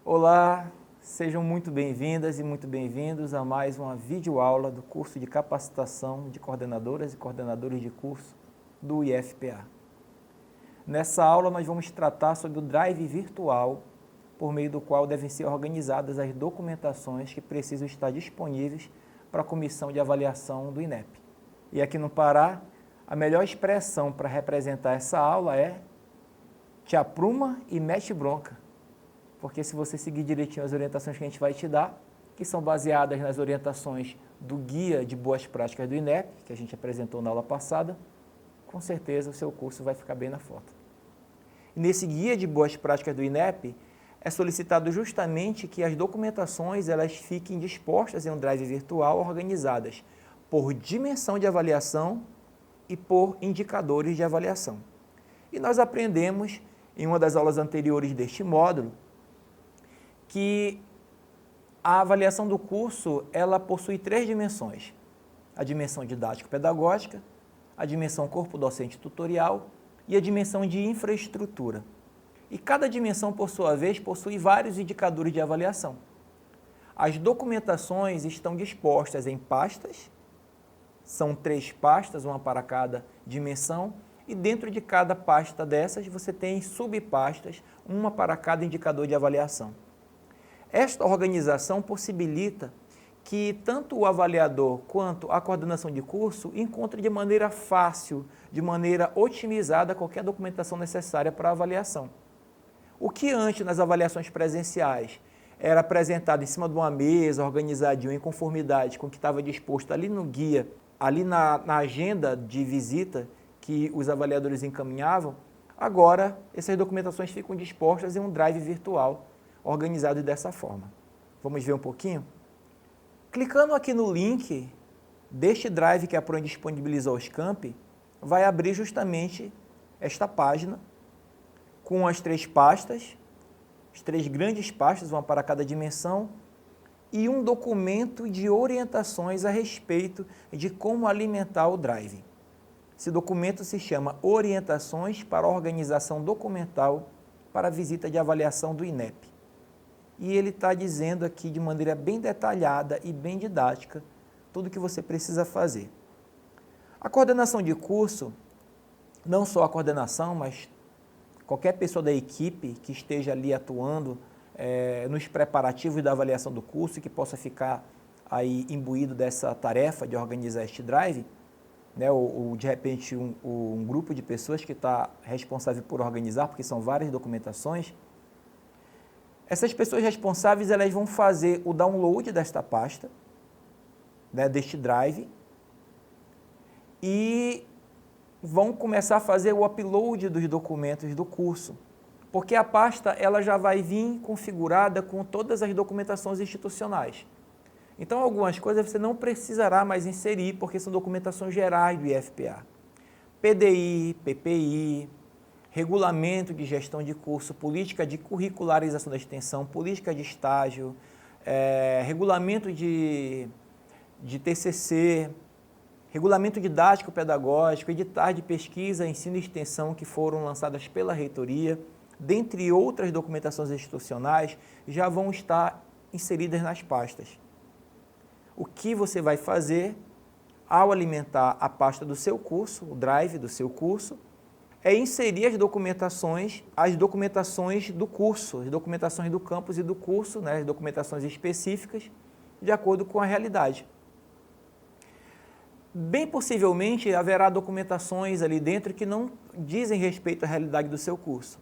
Olá, sejam muito bem-vindas e muito bem-vindos a mais uma videoaula do curso de capacitação de coordenadoras e coordenadores de curso do IFPA. Nessa aula nós vamos tratar sobre o drive virtual, por meio do qual devem ser organizadas as documentações que precisam estar disponíveis para a comissão de avaliação do INEP. E aqui no Pará, a melhor expressão para representar essa aula é te apruma e mete bronca. Porque se você seguir direitinho as orientações que a gente vai te dar, que são baseadas nas orientações do Guia de Boas Práticas do INEP, que a gente apresentou na aula passada, com certeza o seu curso vai ficar bem na foto. E nesse Guia de Boas Práticas do INEP, é solicitado justamente que as documentações elas fiquem dispostas em um drive virtual organizadas por dimensão de avaliação e por indicadores de avaliação. E nós aprendemos em uma das aulas anteriores deste módulo que a avaliação do curso ela possui três dimensões: a dimensão didático-pedagógica, a dimensão corpo docente tutorial e a dimensão de infraestrutura. E cada dimensão, por sua vez, possui vários indicadores de avaliação. As documentações estão dispostas em pastas, são 3 pastas, uma para cada dimensão, e dentro de cada pasta dessas você tem subpastas, uma para cada indicador de avaliação. Esta organização possibilita que tanto o avaliador quanto a coordenação de curso encontrem de maneira fácil, de maneira otimizada, qualquer documentação necessária para a avaliação. O que antes, nas avaliações presenciais, era apresentado em cima de uma mesa, organizadinho, em conformidade com o que estava disposto ali no guia, ali na agenda de visita que os avaliadores encaminhavam, agora essas documentações ficam dispostas em um drive virtual, organizado dessa forma. Vamos ver um pouquinho? Clicando aqui no link deste drive que a Proin disponibilizou aos campi, vai abrir justamente esta página com as 3 pastas, as 3 grandes pastas, uma para cada dimensão, e um documento de orientações a respeito de como alimentar o drive. Esse documento se chama Orientações para a Organização Documental para a Visita de Avaliação do INEP. E ele está dizendo aqui de maneira bem detalhada e bem didática tudo o que você precisa fazer. A coordenação de curso, não só a coordenação, mas qualquer pessoa da equipe que esteja ali atuando nos preparativos da avaliação do curso e que possa ficar aí imbuído dessa tarefa de organizar este drive, né, ou de repente um grupo de pessoas que está responsável por organizar, porque são várias documentações. Essas pessoas responsáveis elas vão fazer o download desta pasta, né, deste drive, e vão começar a fazer o upload dos documentos do curso, porque a pasta ela já vai vir configurada com todas as documentações institucionais. Então, algumas coisas você não precisará mais inserir, porque são documentações gerais do IFPA. PDI, PPI, regulamento de gestão de curso, política de curricularização da extensão, política de estágio, regulamento de TCC, regulamento didático-pedagógico, editais de pesquisa, ensino e extensão que foram lançadas pela reitoria, dentre outras documentações institucionais, já vão estar inseridas nas pastas. O que você vai fazer ao alimentar a pasta do seu curso, o drive do seu curso, é inserir as documentações do curso, as documentações do campus e do curso, né, as documentações específicas, de acordo com a realidade. Bem possivelmente haverá documentações ali dentro que não dizem respeito à realidade do seu curso.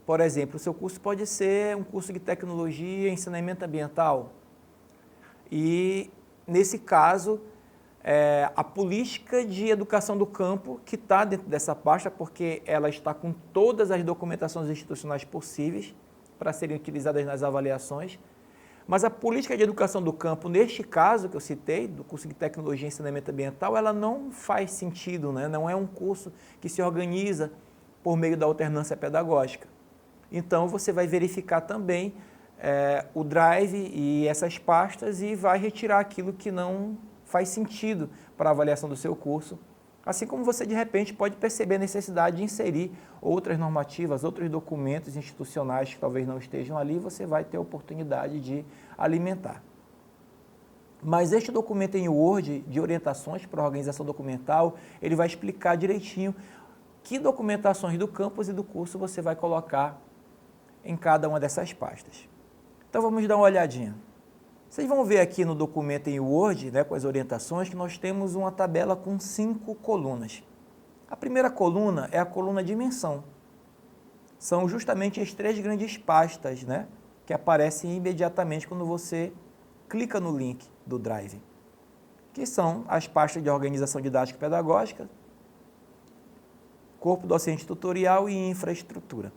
Por exemplo, o seu curso pode ser um curso de tecnologia e ensinamento ambiental. E, nesse caso, a política de educação do campo, que está dentro dessa pasta, porque ela está com todas as documentações institucionais possíveis para serem utilizadas nas avaliações, mas a política de educação do campo, neste caso que eu citei, do curso de tecnologia e ensinamento ambiental, ela não faz sentido, né? Não é um curso que se organiza por meio da alternância pedagógica. Então, você vai verificar também o drive e essas pastas e vai retirar aquilo que não faz sentido para a avaliação do seu curso, Assim como você, de repente, pode perceber a necessidade de inserir outras normativas, outros documentos institucionais que talvez não estejam ali, você vai ter a oportunidade de alimentar. Mas este documento em Word, de orientações para a organização documental, ele vai explicar direitinho que documentações do campus e do curso você vai colocar em cada uma dessas pastas. Então vamos dar uma olhadinha. Vocês vão ver aqui no documento em Word, né, com as orientações, que nós temos uma tabela com 5 colunas. A primeira coluna é a coluna dimensão. São justamente as 3 grandes pastas, né, que aparecem imediatamente quando você clica no link do Drive, que são as pastas de organização didática e pedagógica, corpo docente tutorial e infraestrutura.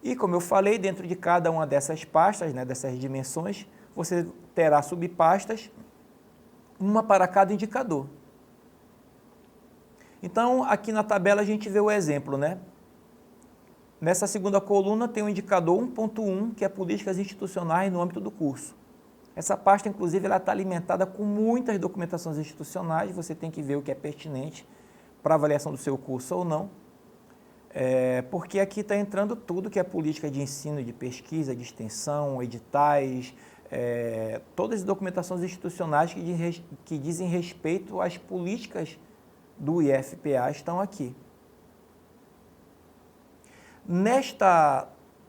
E como eu falei, dentro de cada uma dessas pastas, né, dessas dimensões, você terá subpastas, uma para cada indicador. Então, aqui na tabela a gente vê o exemplo, né? Nessa segunda coluna tem o indicador 1.1, que é políticas institucionais no âmbito do curso. Essa pasta, inclusive, ela está alimentada com muitas documentações institucionais, você tem que ver o que é pertinente para a avaliação do seu curso ou não. Porque aqui está entrando tudo que é política de ensino, de pesquisa, de extensão, editais, todas as documentações institucionais que dizem respeito às políticas do IFPA estão aqui. Nesta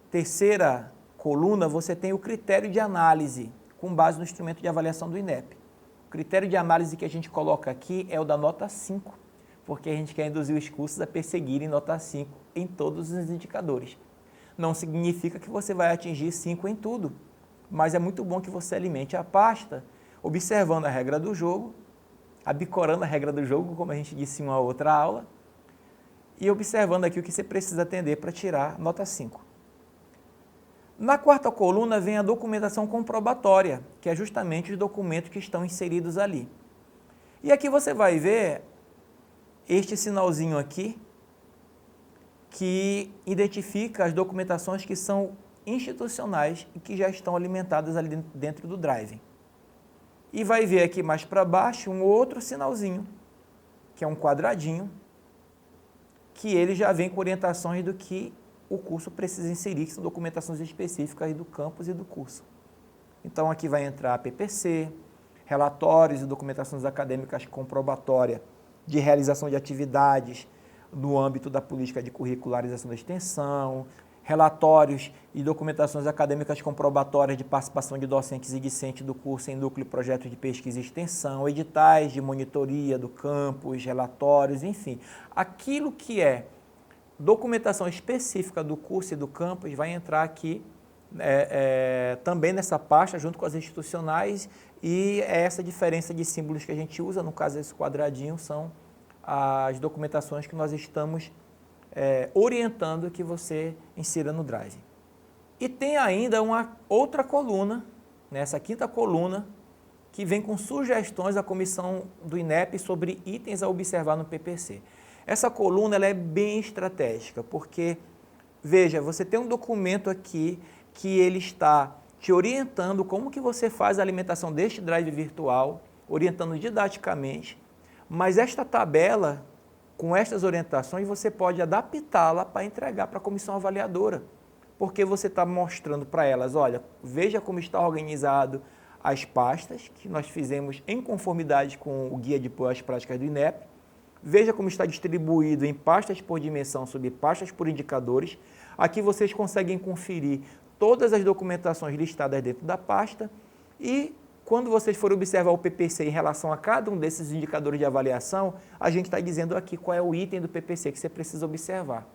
terceira coluna, você tem o critério de análise, com base no instrumento de avaliação do INEP. O critério de análise que a gente coloca aqui é o da nota 5, porque a gente quer induzir os cursos a perseguirem nota 5 em todos os indicadores. Não significa que você vai atingir 5 em tudo, mas é muito bom que você alimente a pasta observando a regra do jogo, abicorando a regra do jogo, como a gente disse em uma outra aula, e observando aqui o que você precisa atender para tirar nota 5. Na quarta coluna vem a documentação comprobatória, que é justamente os documentos que estão inseridos ali. E aqui você vai ver este sinalzinho aqui, que identifica as documentações que são institucionais e que já estão alimentadas ali dentro do Drive. E vai ver aqui mais para baixo um outro sinalzinho, que é um quadradinho, que ele já vem com orientações do que o curso precisa inserir, que são documentações específicas do campus e do curso. Então aqui vai entrar a PPC, relatórios e documentações acadêmicas comprobatórias de realização de atividades no âmbito da política de curricularização da extensão, relatórios e documentações acadêmicas comprobatórias de participação de docentes e discentes do curso em núcleo e projetos de pesquisa e extensão, editais de monitoria do campus, relatórios, enfim. Aquilo que é documentação específica do curso e do campus vai entrar aqui também nessa pasta, junto com as institucionais, e essa diferença de símbolos que a gente usa, no caso esse quadradinho, são as documentações que nós estamos orientando que você insira no Drive. E tem ainda uma outra coluna, nessa quinta coluna, que vem com sugestões à comissão do INEP sobre itens a observar no PPC. Essa coluna ela é bem estratégica, porque, veja, você tem um documento aqui que ele está te orientando como que você faz a alimentação deste Drive virtual, orientando didaticamente, mas esta tabela, com estas orientações, você pode adaptá-la para entregar para a comissão avaliadora, porque você está mostrando para elas, olha, veja como está organizado as pastas que nós fizemos em conformidade com o Guia de Boas Práticas do INEP, veja como está distribuído em pastas por dimensão, subpastas por indicadores. Aqui vocês conseguem conferir todas as documentações listadas dentro da pasta e quando vocês forem observar o PPC em relação a cada um desses indicadores de avaliação, a gente está dizendo aqui qual é o item do PPC que você precisa observar.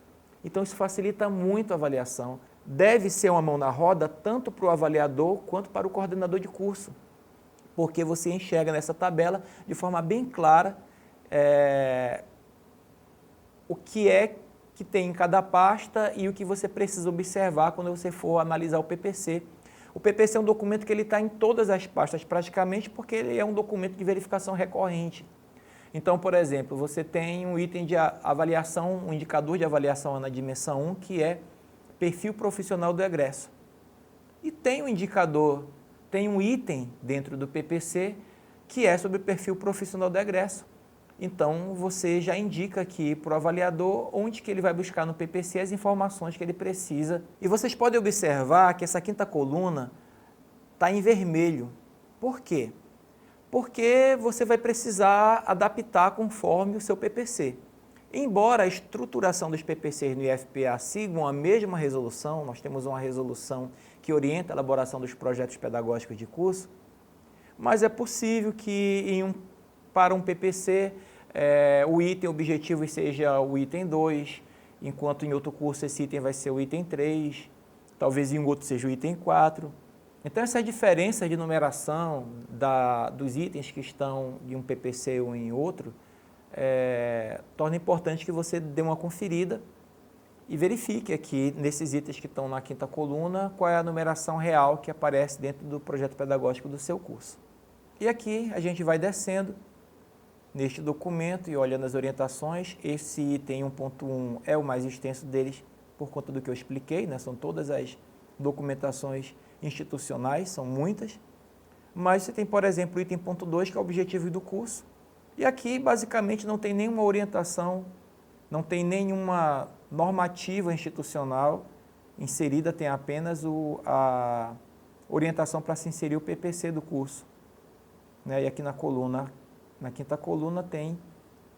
Então isso facilita muito a avaliação. Deve ser uma mão na roda tanto para o avaliador quanto para o coordenador de curso, porque você enxerga nessa tabela de forma bem clara o que é que tem em cada pasta e o que você precisa observar quando você for analisar o PPC. O PPC é um documento que ele está em todas as pastas praticamente porque ele é um documento de verificação recorrente. Então, por exemplo, você tem um item de avaliação, um indicador de avaliação na dimensão 1, que é perfil profissional do egresso. E tem um indicador, tem um item dentro do PPC que é sobre o perfil profissional do egresso. Então, você já indica aqui para o avaliador onde que ele vai buscar no PPC as informações que ele precisa. E vocês podem observar que essa quinta coluna está em vermelho. Por quê? Porque você vai precisar adaptar conforme o seu PPC. Embora a estruturação dos PPCs no IFPA sigam a mesma resolução, nós temos uma resolução que orienta a elaboração dos projetos pedagógicos de curso, mas é possível que para um PPC o item objetivo seja o item 2, enquanto em outro curso esse item vai ser o item 3, talvez em outro seja o item 4. Então, essa diferença de numeração dos itens que estão em um PPC ou em outro, torna importante que você dê uma conferida e verifique aqui, nesses itens que estão na quinta coluna, qual é a numeração real que aparece dentro do projeto pedagógico do seu curso. E aqui a gente vai descendo neste documento e olhando as orientações. Esse item 1.1 é o mais extenso deles, por conta do que eu expliquei, né? São todas as documentações institucionais, são muitas, mas você tem, por exemplo, o item 2, que é o objetivo do curso, e aqui basicamente não tem nenhuma orientação, não tem nenhuma normativa institucional inserida, tem apenas a orientação para se inserir o PPC do curso, né? E aqui na quinta coluna tem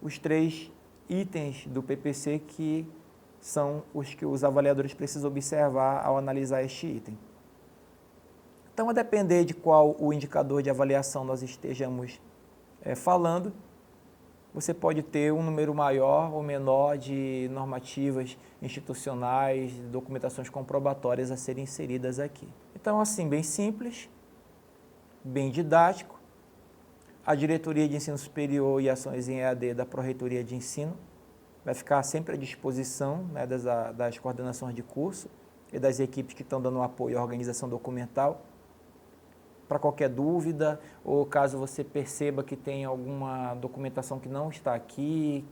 os 3 itens do PPC que são os que os avaliadores precisam observar ao analisar este item. Então, a depender de qual o indicador de avaliação nós estejamos falando, você pode ter um número maior ou menor de normativas institucionais, documentações comprobatórias a serem inseridas aqui. Então, assim, bem simples, bem didático. A Diretoria de Ensino Superior e Ações em EAD da Pró-Reitoria de Ensino vai ficar sempre à disposição, né, das coordenações de curso e das equipes que estão dando apoio à organização documental, para qualquer dúvida, ou caso você perceba que tem alguma documentação que não está aqui.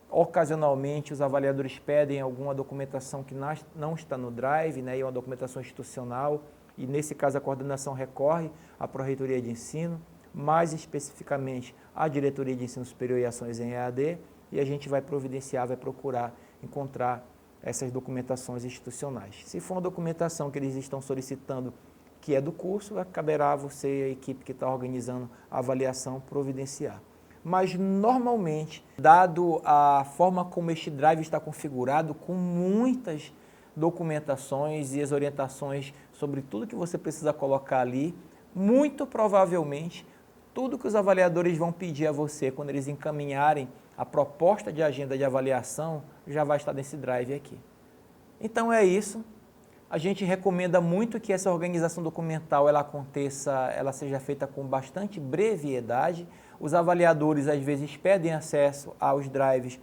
Ocasionalmente, os avaliadores pedem alguma documentação que não está no Drive, né, e é uma documentação institucional, e nesse caso a coordenação recorre à Pró-Reitoria de Ensino, mais especificamente à Diretoria de Ensino Superior e Ações em EAD, e a gente vai providenciar, vai procurar encontrar essas documentações institucionais. Se for uma documentação que eles estão solicitando que é do curso, caberá a você e a equipe que está organizando a avaliação providenciar. Mas, normalmente, dado a forma como este drive está configurado, com muitas documentações e as orientações sobre tudo que você precisa colocar ali, muito provavelmente, tudo que os avaliadores vão pedir a você quando eles encaminharem a proposta de agenda de avaliação, já vai estar nesse drive aqui. Então, é isso. A gente recomenda muito que essa organização documental ela seja feita com bastante brevidade. Os avaliadores às vezes pedem acesso aos drives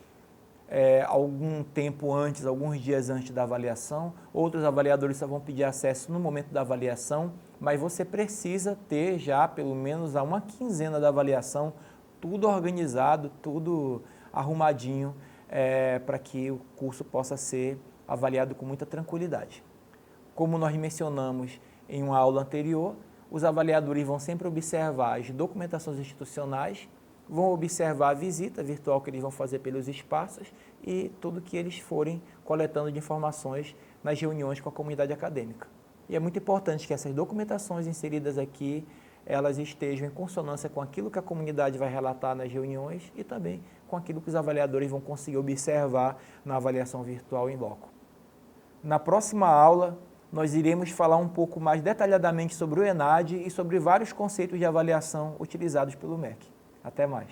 algum tempo antes, alguns dias antes da avaliação. Outros avaliadores só vão pedir acesso no momento da avaliação, mas você precisa ter já pelo menos uma quinzena da avaliação, tudo organizado, tudo arrumadinho, para que o curso possa ser avaliado com muita tranquilidade. Como nós mencionamos em uma aula anterior, os avaliadores vão sempre observar as documentações institucionais, vão observar a visita virtual que eles vão fazer pelos espaços e tudo que eles forem coletando de informações nas reuniões com a comunidade acadêmica. E é muito importante que essas documentações inseridas aqui, elas estejam em consonância com aquilo que a comunidade vai relatar nas reuniões e também com aquilo que os avaliadores vão conseguir observar na avaliação virtual em loco. Na próxima aula, nós iremos falar um pouco mais detalhadamente sobre o ENAD e sobre vários conceitos de avaliação utilizados pelo MEC. Até mais.